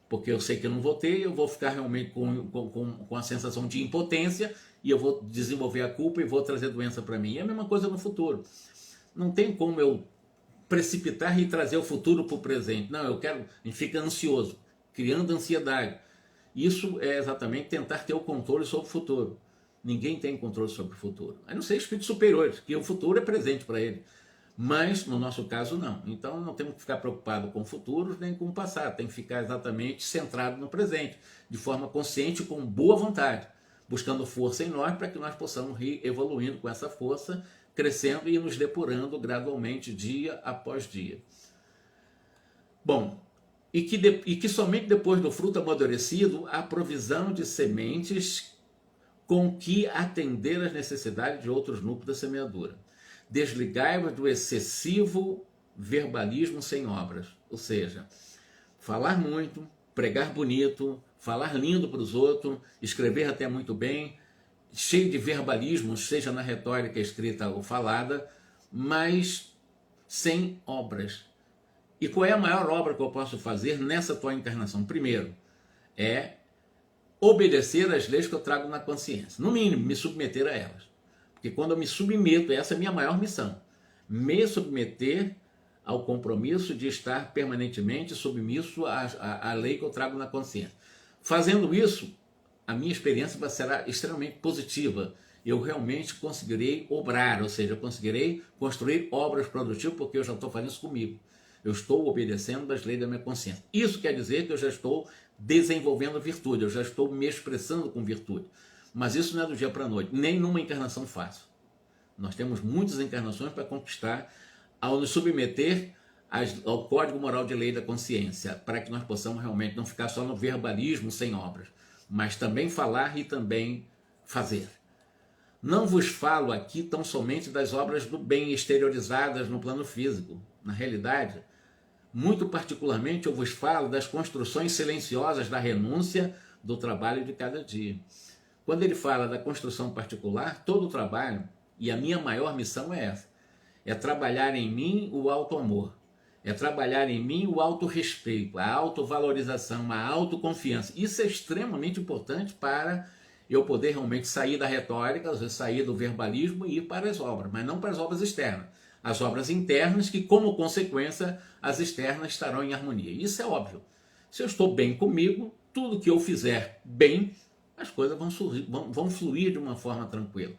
Porque eu sei que eu não vou ter, eu vou ficar realmente com a sensação de impotência e eu vou desenvolver a culpa e vou trazer doença para mim. E é a mesma coisa no futuro. Não tem como eu precipitar e trazer o futuro para o presente. Não, a gente fica ansioso, criando ansiedade. Isso é exatamente tentar ter o controle sobre o futuro. Ninguém tem controle sobre o futuro. A não ser espíritos superiores, que o futuro é presente para ele. Mas, no nosso caso, não. Então, não temos que ficar preocupados com o futuro nem com o passado. Tem que ficar exatamente centrado no presente, de forma consciente, com boa vontade, buscando força em nós para que nós possamos ir evoluindo com essa força, crescendo e nos depurando gradualmente, dia após dia. Bom, e que somente depois do fruto amadurecido, há provisão de sementes com que atender às necessidades de outros núcleos da semeadura. Desligai-vos do excessivo verbalismo sem obras, ou seja, falar muito, pregar bonito, falar lindo para os outros, escrever até muito bem, cheio de verbalismo, seja na retórica escrita ou falada, mas sem obras. E qual é a maior obra que eu posso fazer nessa tua encarnação? Primeiro, é obedecer às leis que eu trago na consciência. No mínimo, me submeter a elas. Porque quando eu me submeto, essa é a minha maior missão. Me submeter ao compromisso de estar permanentemente submisso à lei que eu trago na consciência. Fazendo isso, a minha experiência será extremamente positiva. Eu realmente conseguirei obrar, ou seja, eu conseguirei construir obras produtivas, porque eu já estou fazendo isso comigo. Eu estou obedecendo às leis da minha consciência. Isso quer dizer que eu já estou desenvolvendo virtude, eu já estou me expressando com virtude. Mas isso não é do dia para a noite, nem numa encarnação fácil. Nós temos muitas encarnações para conquistar ao nos submeter ao código moral de lei da consciência, para que nós possamos realmente não ficar só no verbalismo sem obras, mas também falar e também fazer. Não vos falo aqui tão somente das obras do bem exteriorizadas no plano físico. Na realidade, muito particularmente eu vos falo das construções silenciosas da renúncia do trabalho de cada dia. Quando ele fala da construção particular, todo o trabalho, e a minha maior missão é essa, é trabalhar em mim o auto-amor, é trabalhar em mim o auto-respeito, a autovalorização, a autoconfiança. Isso é extremamente importante para eu poder realmente sair da retórica, às vezes sair do verbalismo e ir para as obras, mas não para as obras externas. As obras internas que, como consequência, as externas estarão em harmonia. Isso é óbvio. Se eu estou bem comigo, tudo que eu fizer bem, as coisas vão fluir de uma forma tranquila.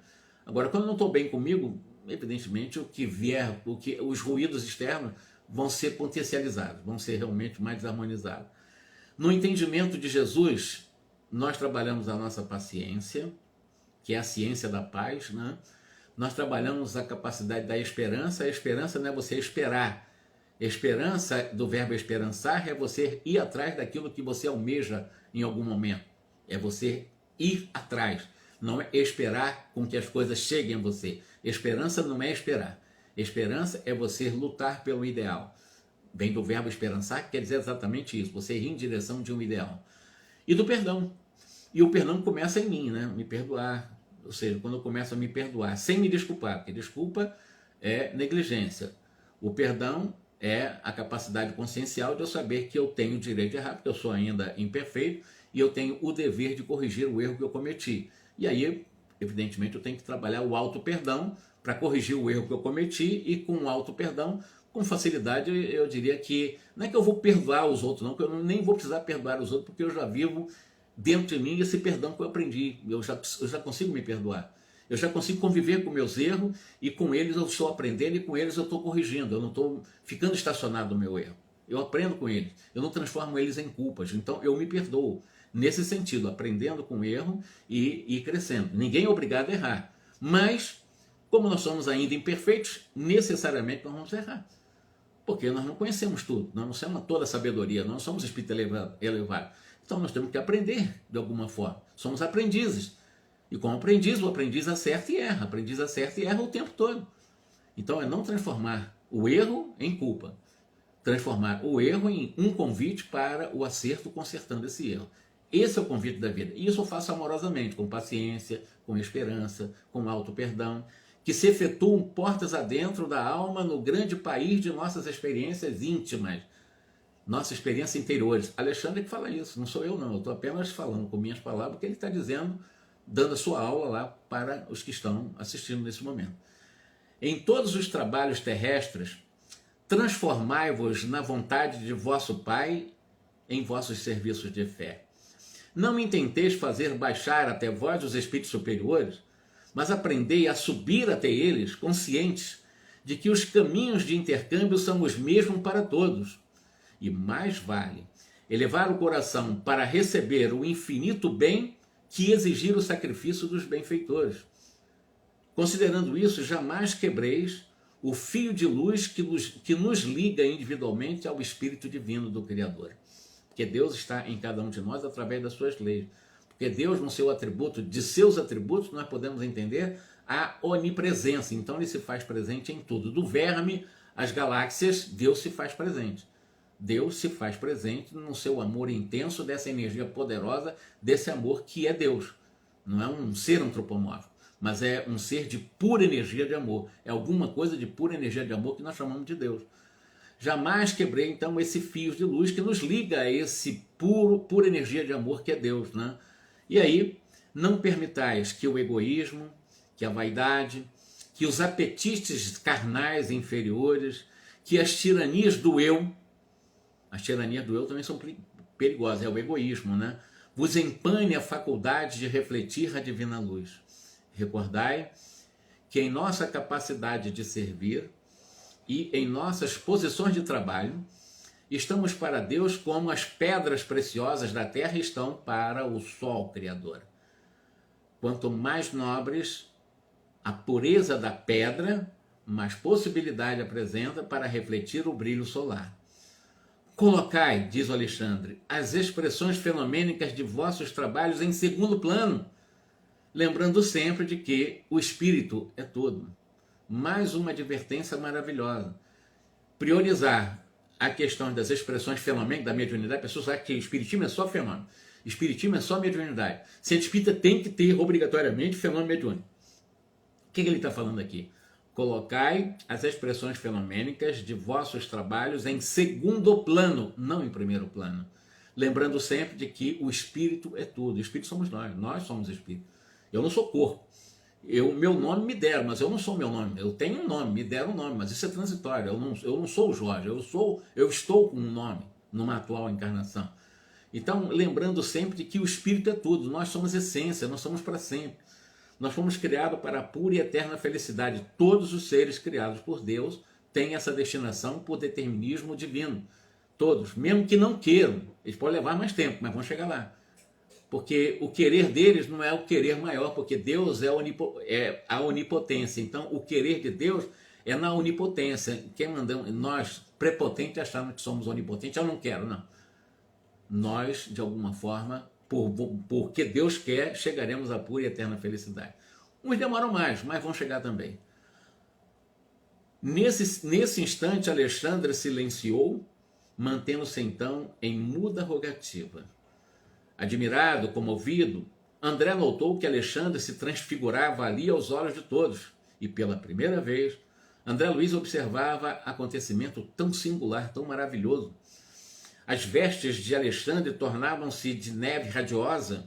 Agora, quando eu não estou bem comigo, evidentemente o que vier, os ruídos externos vão ser potencializados, vão ser realmente mais desarmonizados. No entendimento de Jesus, nós trabalhamos a nossa paciência, que é a ciência da paz, né? Nós trabalhamos a capacidade da esperança. A esperança não é você esperar. A esperança, do verbo esperançar, é você ir atrás daquilo que você almeja em algum momento. É você ir atrás. Não é esperar com que as coisas cheguem a você. Esperança não é esperar. Esperança é você lutar pelo ideal. Vem do verbo esperançar, que quer dizer exatamente isso. Você ir em direção de um ideal. E do perdão. E o perdão começa em mim, né? Me perdoar. Ou seja, quando eu começo a me perdoar, sem me desculpar, porque desculpa é negligência. O perdão é a capacidade consciencial de eu saber que eu tenho o direito de errar, porque eu sou ainda imperfeito, e eu tenho o dever de corrigir o erro que eu cometi. E aí, evidentemente, eu tenho que trabalhar o auto-perdão para corrigir o erro que eu cometi, e com o auto-perdão, com facilidade, eu diria que não é que eu vou perdoar os outros, não, que eu nem vou precisar perdoar os outros, porque eu já vivo dentro de mim esse perdão que eu aprendi. Eu já consigo me perdoar. Eu já consigo conviver com meus erros, e com eles eu estou aprendendo e com eles eu estou corrigindo. Eu não estou ficando estacionado no meu erro. Eu aprendo com eles. Eu não transformo eles em culpas. Então eu me perdoo. Nesse sentido, aprendendo com o erro e crescendo. Ninguém é obrigado a errar. Mas, como nós somos ainda imperfeitos, necessariamente nós vamos errar. Porque nós não conhecemos tudo. Nós não temos toda a sabedoria. Nós não somos espírito elevado. Então nós temos que aprender de alguma forma. Somos aprendizes. E como aprendiz, o aprendiz acerta e erra. Aprendiz acerta e erra o tempo todo. Então é não transformar o erro em culpa. Transformar o erro em um convite para o acerto, consertando esse erro. Esse é o convite da vida. E isso eu faço amorosamente, com paciência, com esperança, com auto-perdão, que se efetuam portas adentro da alma no grande país de nossas experiências íntimas. Nossa experiência interiores. Alexandre que fala isso, não sou eu não. Eu estou apenas falando com minhas palavras o que ele está dizendo, dando a sua aula lá para os que estão assistindo nesse momento. Em todos os trabalhos terrestres, transformai-vos na vontade de vosso Pai em vossos serviços de fé. Não intenteis fazer baixar até vós os espíritos superiores, mas aprendei a subir até eles, conscientes de que os caminhos de intercâmbio são os mesmos para todos. E mais vale elevar o coração para receber o infinito bem que exigir o sacrifício dos benfeitores. Considerando isso, jamais quebreis o fio de luz que nos liga individualmente ao Espírito Divino do Criador. Porque Deus está em cada um de nós através das suas leis. Porque Deus, no seu atributo, de seus atributos, nós podemos entender a onipresença. Então ele se faz presente em tudo. Do verme às galáxias, Deus se faz presente. Deus se faz presente no seu amor intenso, dessa energia poderosa, desse amor que é Deus. Não é um ser antropomórfico. mas é um ser de pura energia de amor. É alguma coisa de pura energia de amor que nós chamamos de Deus. Jamais quebrei, então, esse fio de luz que nos liga a esse pura energia de amor que é Deus, né? E aí, não permitais que o egoísmo, que a vaidade, que os apetites carnais inferiores, que as tiranias do eu também são perigosas, é o egoísmo, né? Vos empane a faculdade de refletir a divina luz. Recordai que em nossa capacidade de servir e em nossas posições de trabalho, estamos para Deus como as pedras preciosas da terra estão para o sol criador. Quanto mais nobres a pureza da pedra, mais possibilidade apresenta para refletir o brilho solar. Colocai, diz o Alexandre, as expressões fenomênicas de vossos trabalhos em segundo plano, lembrando sempre de que o espírito é todo. Mais uma advertência maravilhosa. Priorizar a questão das expressões fenomênicas da mediunidade. A pessoa sabe que o espiritismo é só fenômeno. Espiritismo é só mediunidade. Centro espírita tem que ter obrigatoriamente fenômeno mediúnico. O que ele está falando aqui? Colocai as expressões fenomênicas de vossos trabalhos em segundo plano, não em primeiro plano. Lembrando sempre de que o espírito é tudo. O espírito somos nós somos espírito. Eu não sou corpo. Meu nome me deram, mas eu não sou meu nome. Eu tenho um nome, me deram um nome, mas isso é transitório. Eu não sou o Jorge, eu estou com um nome numa atual encarnação. Então, lembrando sempre de que o espírito é tudo. Nós somos essência, nós somos para sempre. Nós fomos criados para a pura e eterna felicidade. Todos os seres criados por Deus têm essa destinação por determinismo divino. Todos, mesmo que não queiram. Eles podem levar mais tempo, mas vão chegar lá. Porque o querer deles não é o querer maior, porque Deus é a onipotência. Então, o querer de Deus é na onipotência. Quem mandamos, nós, prepotentes, achamos que somos onipotentes, eu não quero, não. Nós, de alguma forma, porque Deus quer, chegaremos à pura e eterna felicidade. Uns demoram mais, mas vão chegar também. Nesse instante, Alexandre silenciou, mantendo-se então em muda rogativa. Admirado, comovido, André notou que Alexandre se transfigurava ali aos olhos de todos, e pela primeira vez, André Luiz observava acontecimento tão singular, tão maravilhoso. As vestes de Alexandre tornavam-se de neve radiosa,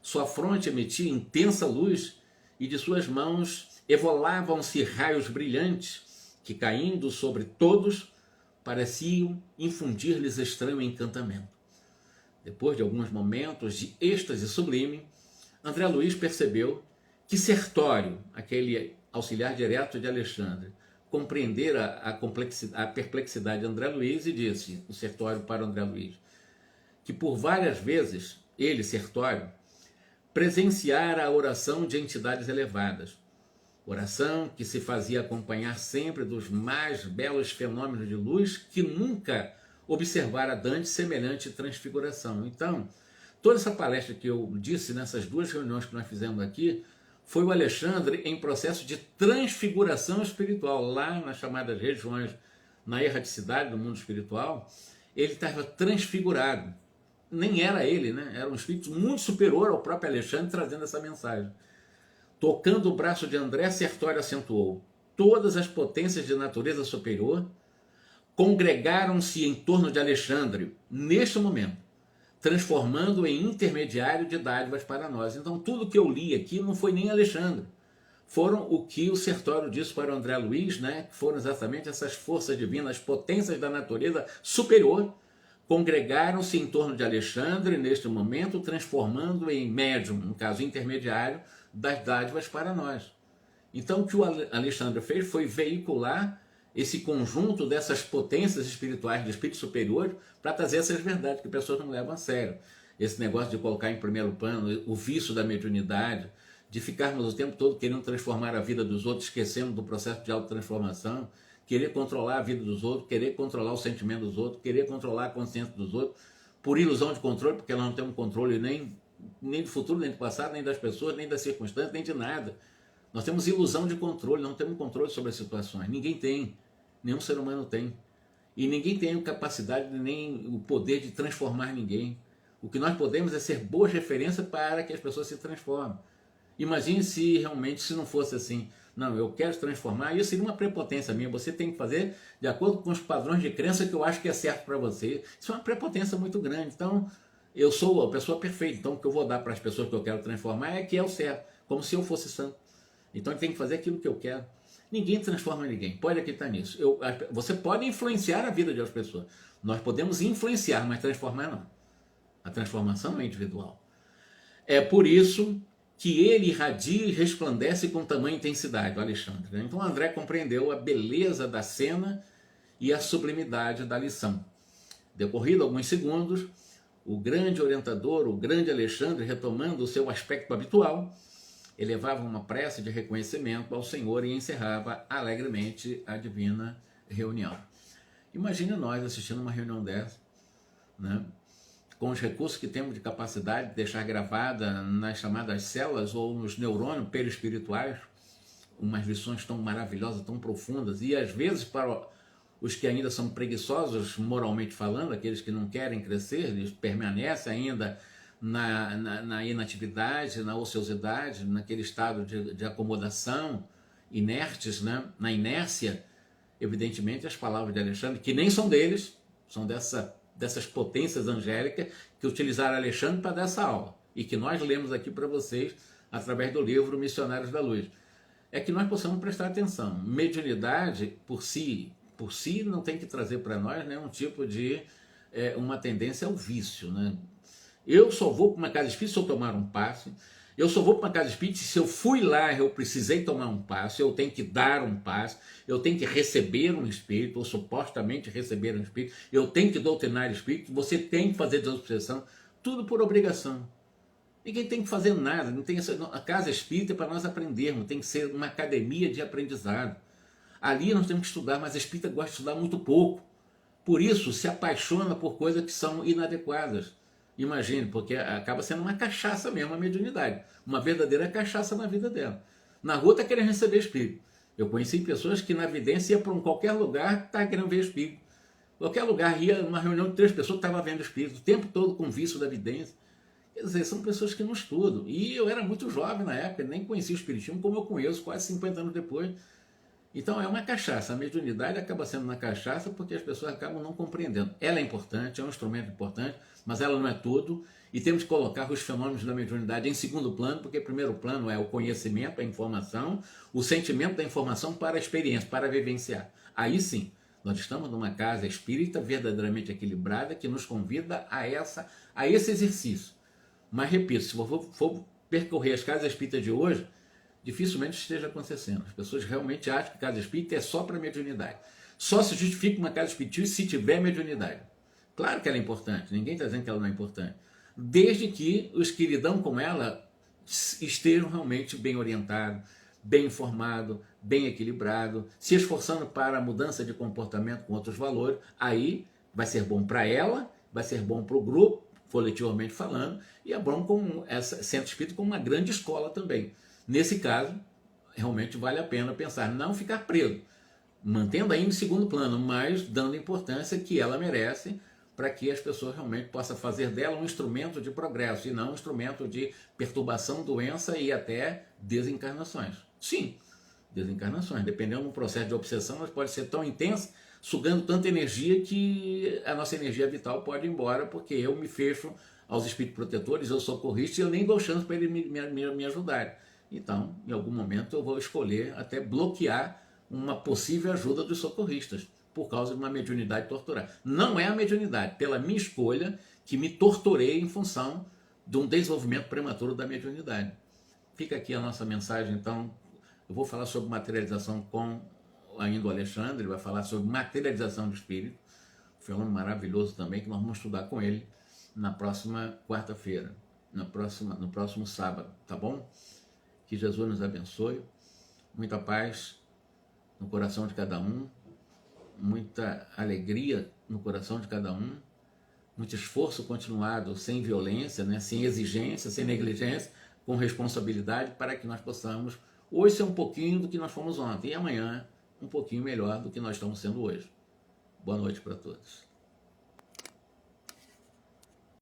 sua fronte emitia intensa luz e de suas mãos evolavam-se raios brilhantes que, caindo sobre todos, pareciam infundir-lhes estranho encantamento. Depois de alguns momentos de êxtase sublime, André Luiz percebeu que Sertório, aquele auxiliar direto de Alexandre, compreendera a perplexidade de André Luiz e disse, o Sertório para André Luiz, que por várias vezes ele, Sertório, presenciara a oração de entidades elevadas, oração que se fazia acompanhar sempre dos mais belos fenômenos de luz que nunca observara dantes semelhante transfiguração. Então, toda essa palestra que eu disse nessas duas reuniões que nós fizemos aqui, foi o Alexandre em processo de transfiguração espiritual, lá nas chamadas regiões, na erraticidade do mundo espiritual, ele estava transfigurado. Nem era ele, né? Era um espírito muito superior ao próprio Alexandre trazendo essa mensagem. Tocando o braço de André, Sertório acentuou: todas as potências de natureza superior congregaram-se em torno de Alexandre neste momento, transformando-o em intermediário de dádivas para nós. Então, tudo que eu li aqui não foi nem Alexandre. Foram o que o Sertório disse para o André Luiz, né? Que foram exatamente essas forças divinas, as potências da natureza superior, congregaram-se em torno de Alexandre neste momento, transformando-o em médium, no caso intermediário, das dádivas para nós. Então, o que o Alexandre fez foi veicular esse conjunto dessas potências espirituais de espírito superior para trazer essas verdades que as pessoas não levam a sério. Esse negócio de colocar em primeiro plano o vício da mediunidade, de ficarmos o tempo todo querendo transformar a vida dos outros, esquecendo do processo de autotransformação, querer controlar a vida dos outros, querer controlar o sentimento dos outros, querer controlar a consciência dos outros, por ilusão de controle, porque nós não temos controle nem do futuro, nem do passado, nem das pessoas, nem das circunstâncias, nem de nada. Nós temos ilusão de controle, não temos controle sobre as situações. Ninguém tem. Nenhum ser humano tem. E ninguém tem a capacidade nem o poder de transformar ninguém. O que nós podemos é ser boas referências para que as pessoas se transformem. Imagine se realmente se não fosse assim. Não, eu quero transformar, isso seria uma prepotência minha. Você tem que fazer de acordo com os padrões de crença que eu acho que é certo para você. Isso é uma prepotência muito grande. Então, eu sou a pessoa perfeita. Então, o que eu vou dar para as pessoas que eu quero transformar é que é o certo, como se eu fosse santo. Então, ele tem que fazer aquilo que eu quero. Ninguém transforma ninguém. Pode acreditar nisso. Você pode influenciar a vida de outras pessoas. Nós podemos influenciar, mas transformar não. A transformação é individual. É por isso que ele irradia e resplandece com tamanha intensidade, o Alexandre. Né? Então André compreendeu a beleza da cena e a sublimidade da lição. Decorrido alguns segundos, o grande orientador, o grande Alexandre, retomando o seu aspecto habitual, elevava uma prece de reconhecimento ao Senhor e encerrava alegremente a divina reunião. Imagine nós assistindo uma reunião dessa, né? Com os recursos que temos de capacidade de deixar gravada nas chamadas células ou nos neurônios perispirituais, umas lições tão maravilhosas, tão profundas, e às vezes para os que ainda são preguiçosos, moralmente falando, aqueles que não querem crescer, eles permanecem ainda na inatividade, na ociosidade, naquele estado de acomodação, inertes, né? Na inércia. Evidentemente as palavras de Alexandre, que nem são deles, são dessas potências angélicas que utilizaram Alexandre para dar essa aula e que nós lemos aqui para vocês através do livro Missionários da Luz. É que nós possamos prestar atenção. Mediunidade, por si não tem que trazer para nós nenhum tipo de uma tendência ao vício, né? Eu só vou para uma casa espírita se eu tomar um passe. Eu só vou para uma casa espírita se eu fui lá, eu precisei tomar um passe, eu tenho que dar um passe, eu tenho que receber um espírito, ou supostamente receber um espírito, eu tenho que doutrinar espírito, você tem que fazer desobsessão, tudo por obrigação. Ninguém tem que fazer nada, não tem a casa espírita é para nós aprendermos, tem que ser uma academia de aprendizado. Ali nós temos que estudar, mas a espírita gosta de estudar muito pouco. Por isso se apaixona por coisas que são inadequadas. Imagine, porque acaba sendo uma cachaça mesmo a mediunidade. Uma verdadeira cachaça na vida dela. Na rua está querendo receber espírito. Eu conheci pessoas que na vidência ia para qualquer lugar, estavam querendo ver espírito. Qualquer lugar ia numa reunião de 3 pessoas que estavam vendo espírito, o tempo todo com vício da vidência. Quer dizer, são pessoas que não estudam. E eu era muito jovem na época, nem conhecia o espiritismo como eu conheço, quase 50 anos depois. Então é uma cachaça, a mediunidade acaba sendo uma cachaça porque as pessoas acabam não compreendendo. Ela é importante, é um instrumento importante, mas ela não é tudo, e temos que colocar os fenômenos da mediunidade em segundo plano, porque primeiro plano é o conhecimento, a informação, o sentimento da informação para a experiência, para vivenciar. Aí sim, nós estamos numa casa espírita verdadeiramente equilibrada que nos convida a esse exercício. Mas repito, se for percorrer as casas espíritas de hoje, dificilmente esteja acontecendo. As pessoas realmente acham que casa espírita é só para mediunidade. Só se justifica uma casa espírita se tiver mediunidade. Claro que ela é importante, ninguém está dizendo que ela não é importante. Desde que os que lidam com ela estejam realmente bem orientados, bem informados, bem equilibrados, se esforçando para a mudança de comportamento com outros valores, aí vai ser bom para ela, vai ser bom para o grupo, coletivamente falando, e é bom como essa centro espírita como uma grande escola também. Nesse caso, realmente vale a pena pensar, não ficar preso, mantendo ainda em segundo plano, mas dando a importância que ela merece para que as pessoas realmente possam fazer dela um instrumento de progresso e não um instrumento de perturbação, doença e até desencarnações. Sim, desencarnações. Dependendo do processo de obsessão, ela pode ser tão intensa, sugando tanta energia que a nossa energia vital pode ir embora, porque eu me fecho aos espíritos protetores, eu sou socorrista e eu nem dou chance para eles me ajudarem. Então, em algum momento eu vou escolher até bloquear uma possível ajuda dos socorristas, por causa de uma mediunidade torturada. Não é a mediunidade, pela minha escolha, que me torturei em função de um desenvolvimento prematuro da mediunidade. Fica aqui a nossa mensagem, então. Eu vou falar sobre materialização com ainda o Alexandre, ele vai falar sobre materialização do espírito, um fenômeno maravilhoso também, que nós vamos estudar com ele na próxima quarta-feira, no próximo sábado, tá bom? Que Jesus nos abençoe, muita paz no coração de cada um, muita alegria no coração de cada um, muito esforço continuado, sem violência, né? Sem exigência, sem negligência, com responsabilidade, para que nós possamos hoje ser um pouquinho do que nós fomos ontem e amanhã um pouquinho melhor do que nós estamos sendo hoje. Boa noite para todos.